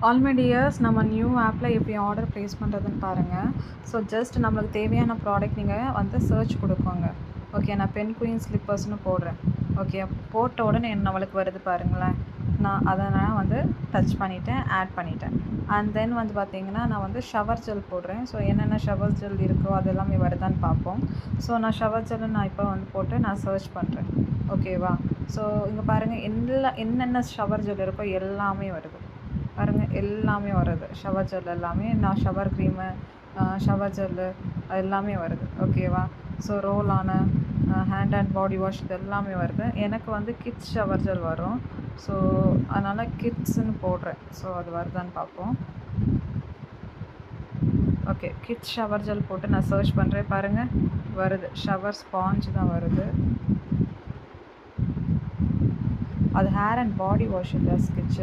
Already years நம்ம new ஆப்பில் எப்படி ஆர்டர் ப்ளேஸ் பண்ணுறதுன்னு பாருங்கள். ஸோ ஜஸ்ட் நம்மளுக்கு தேவையான ப்ராடக்ட் நீங்கள் வந்து சர்ச் கொடுக்கோங்க. ஓகே, நான் பென் குயின் ஸ்லிப்பர்ஸ்னு போடுறேன். ஓகே, போட்ட உடனே என்ன நம்மளுக்கு வருது பாருங்களேன். நான் வந்து டச் பண்ணிவிட்டேன், ஆட் பண்ணிட்டேன். அண்ட் தென் வந்து பார்த்திங்கன்னா நான் வந்து ஷவர் ஜெல் போடுறேன். ஸோ என்னென்ன ஷவர் ஜெல் இருக்கோ அது எல்லாமே வருதான்னு பார்ப்போம். ஸோ நான் ஷவர் ஜெல்லை நான் இப்போ வந்து போட்டு நான் சர்ச் பண்ணுறேன். ஓகேவா? ஸோ இங்கே பாருங்கள், என்னென்ன ஷவர் ஜெல் இருக்கோ எல்லாமே வருது பாருங்கள். எல்லாமே வருது, ஷவர் ஜெல் எல்லாமே. நான் ஷவர் க்ரீமு, ஷவர் ஜெல்லு எல்லாமே வருது. ஓகேவா? ஸோ ரோலான ஹேண்ட் அண்ட் பாடி வாஷ் இது எல்லாமே வருது. எனக்கு வந்து கிட்ஸ் ஷவர் ஜெல் வரும். ஸோ அதனால் கிட்ஸ்ன்னு போடுறேன். ஸோ அது வருதான்னு பார்ப்போம். ஓகே, கிட்ஸ் ஷவர் ஜெல் போட்டு நான் சர்ச் பண்ணுறேன். பாருங்கள், வருது. ஷவர் ஸ்பாஞ்ச் தான் வருது. அது ஹேர் அண்ட் பாடி வாஷ் இல்லை, கிட்ஸ்